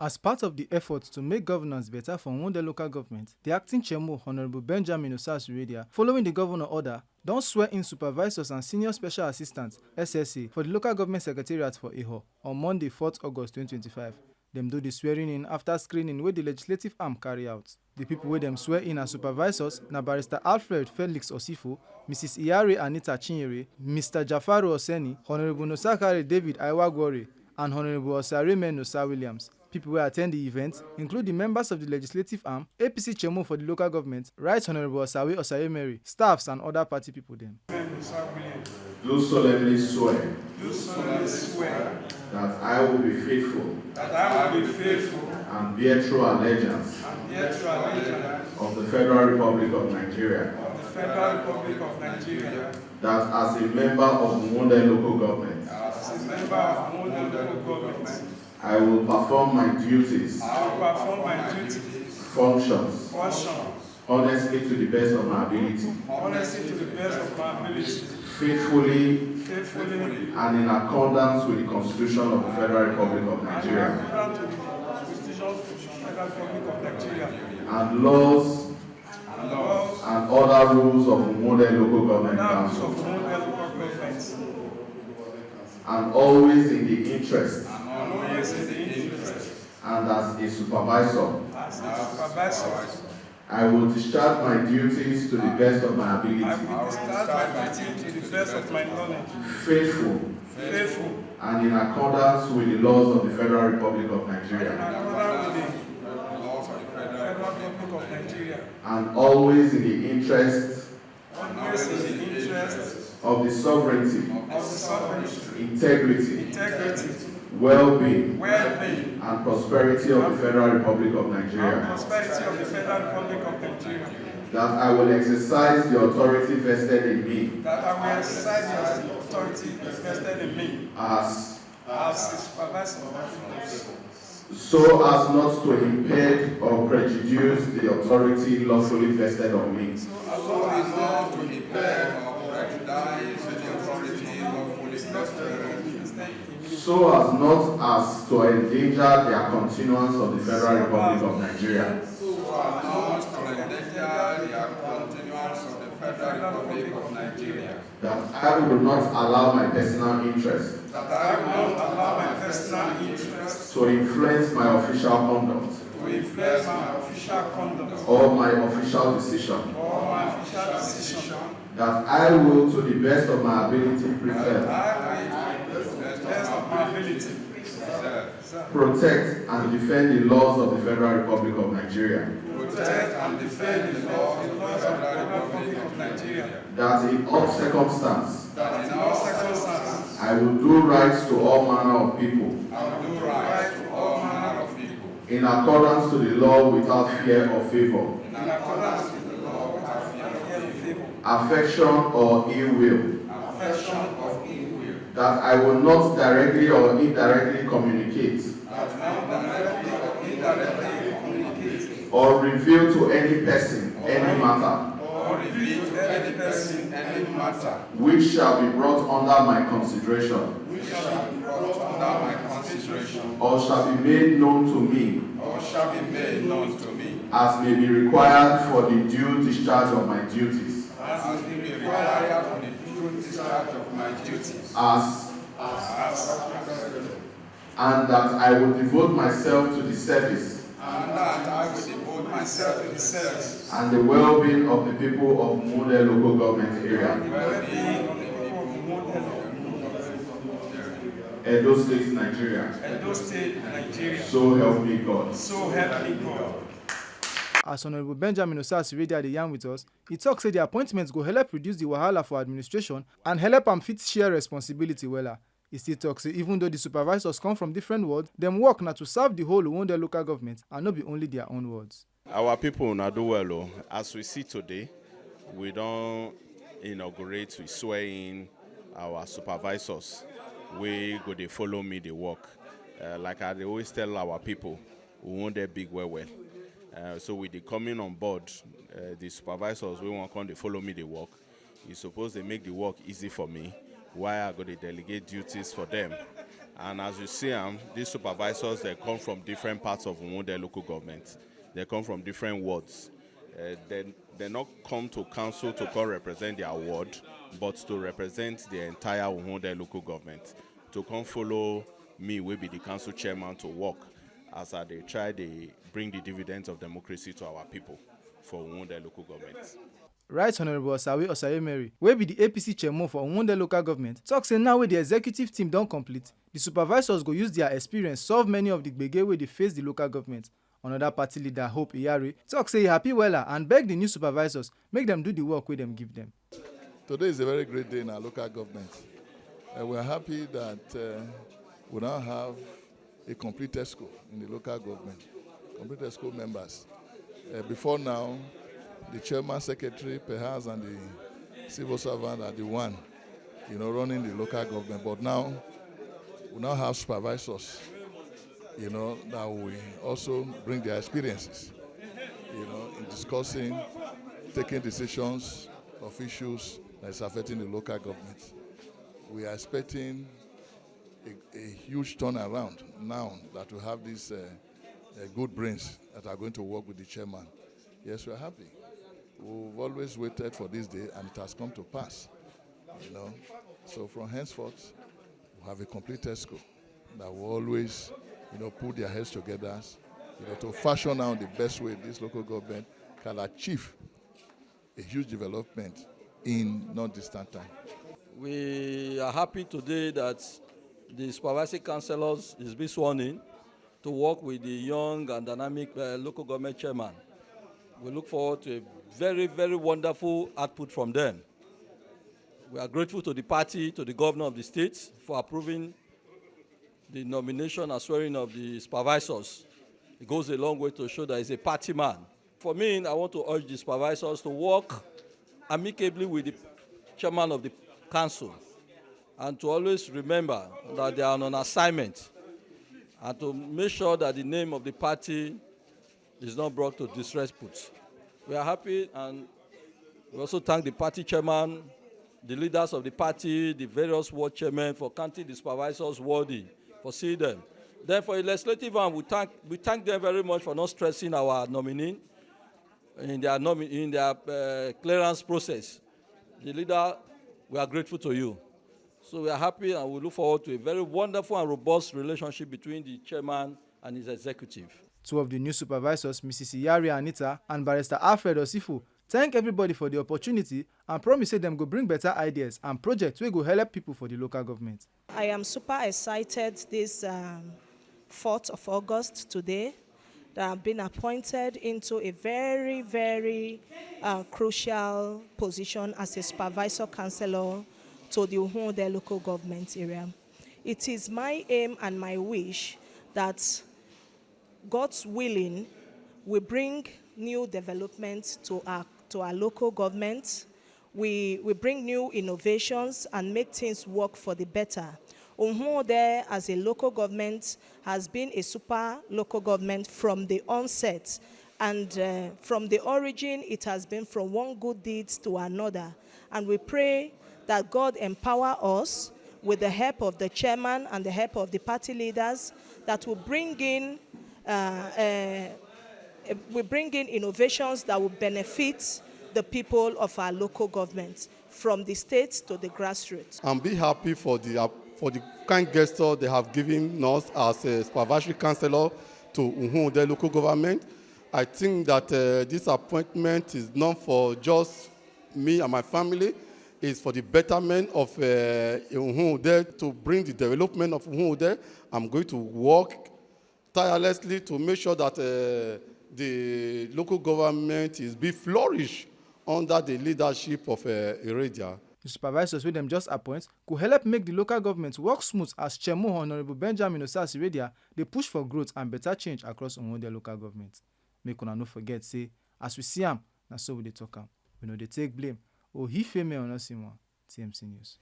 As part of the effort to make governance better for Uhumwonde local government, the acting chairman, Honorable Benjamin Osa Iredia, following the governor order, don swear in supervisors and senior special assistants (SSA) for the local government secretariat for Iho on Monday, 4th August 2025. Dem do the swearing in after screening wey the legislative arm carry out. The people wey dem swear in as supervisors na Barrister Alfred Felix Osifo, Mrs. Iyare Anita Chinyere, Mr. Jafaru Oseni, Honorable Nosakare David Aiwagwore, and Honorable Osareme Nosa Williams. People wey attend the event include the members of the legislative arm, APC chairman for the local government, Right Honorable Osawe Osayemere, staffs and other party people dem. Do solemnly swear. That I will be faithful. And bear true allegiance. Of the Federal Republic of Nigeria. That as a member of Uhumwonde local government. I will perform my duties. Functions. Honestly to the best of my ability. Faithfully and in accordance with the Constitution of the Federal Republic of Nigeria. And laws and other rules of Uhumwonde local government council. And always in the interest and as a supervisor. I will discharge my duties to the best of my ability. Faithful. And in accordance with the laws of the Federal Republic of Nigeria. And always in the interest of the sovereignty, integrity, well-being, and prosperity of the Federal Republic of Nigeria. That I will exercise the authority vested in me. As so as not to impede or prejudice the authority lawfully vested on me. So as not as to endanger their continuance of the Federal Republic of Nigeria. That I will not allow my personal interest. To influence my official conduct. Or my official decision. That I will, to the best of my ability, protect and defend the laws of the Federal Republic of Nigeria. That in all circumstances, I will do right to all manner of people. In accordance to the law without fear or favor. Affection or ill will. That I will not directly or indirectly communicate. Or reveal to any person any matter. Which shall be brought under my consideration. Or shall be made known to me. As may be required for the due discharge of my duties. And that I will devote myself to the service. And the well-being of the people of Uhumwonde local government area. Edo State, Nigeria. So help me God. As Honorable Benjamin Osa Iredia dey yarn with us, he tok say the appointments go help reduce the wahala for administration and help am fit share responsibility wella. He still tok say even though the supervisors come from different wards, dem work na to serve the whole Uhumwonde local government and no be only their own wards. Our people na do well o. As we see today, we don inaugurate, we swear in our supervisors wey go dey follow me dey work. Like I dey always tell our people, Uhumwonde big well well. So with the coming on board, the supervisors wey wan come dey follow me dey work, e suppose dey make the work easy for me, while I go dey delegate duties for them. And as you see these supervisors, they come from different parts of Uhumwonde local government. They come from different wards. They not come to council to come represent their ward, but to represent the entire Uhumwonde local government. To come follow me, will be the council chairman, to work as they try to bring the dividends of democracy to our people for Uhumwonde local government. Right Honourable Osa Iredia, wey be the APC chairman for Uhumwonde local government, tok say now wey the executive team don complete, the supervisors go use their experience solve many of the gbege wey dey face the local government. Another party leader, Hope Iyare, tok say he happy wella and beg the new supervisors make dem do the work wey dem give dem. Today is a very great day in our local government. We are happy that we now have a complete ESCO in the local government, complete ESCO members. Before now, the chairman, secretary, perhaps, and the civil servant are the one, running the local government. But now, we now have supervisors, that will also bring their experiences, in discussing, taking decisions of issues that is affecting the local government. We are expecting a huge turnaround now that we have these good brains that are going to work with the chairman. Yes, we are happy. We've always waited for this day, and it has come to pass. So from henceforth, we have a complete ESCO that will always, put their heads together, to fashion out the best way this local government can achieve a huge development in non-distant time. We are happy today that the supervisory councillors is being sworn in to work with the young and dynamic local government chairman. We look forward to a very, very wonderful output from them. We are grateful to the party, to the governor of the state for approving the nomination and swearing of the supervisors. It goes a long way to show that he's a party man. For me, I want to urge the supervisors to work amicably with the chairman of the council and to always remember that they are on an assignment and to make sure that the name of the party is not brought to disrepute. We are happy, and we also thank the party chairman, the leaders of the party, the various ward chairmen for counting the supervisors worthy, for seeing them. Then for the legislative arm, we thank them very much for not stressing our nominee in their clearance process. The leader, we are grateful to you. So we are happy, and we look forward to a very wonderful and robust relationship between the chairman and his executive. Two of the new supervisors, Mrs. Iyare Anita and Barrister Alfred Osifo, thank everybody for the opportunity and promise say them go bring better ideas and projects wey go help people for the local government. I am super excited this 4th of August today that I've been appointed into a very, very crucial position as a supervisor councillor to the Uhumwonde local government area. It is my aim and my wish that God's willing will bring new developments to our local government. We bring new innovations and make things work for the better. Uhumwonde as a local government has been a super local government from the onset, and from the origin it has been from one good deed to another. And we pray that God empower us with the help of the chairman and the help of the party leaders that will bring in innovations that will benefit the people of our local government from the state to the grassroots. I'm be happy for the kind gesture they have given us as a supervisory councillor to Uhumwonde local government. I think that this appointment is not for just me and my family. It's for the betterment of Uhumwonde, to bring the development of Uhumwonde. I'm going to work tirelessly to make sure that the local government is be flourished under the leadership of Iredia. The supervisors wey dem just appoint could help make the local government work smooth as Chairman Honourable Benjamin Osa Iredia dey push for growth and better change across Uhumwonde local government. Make una no forget say as we see am, na so we dey talk am. We no dey take blame. Ohifeme Onosimo, TMC News.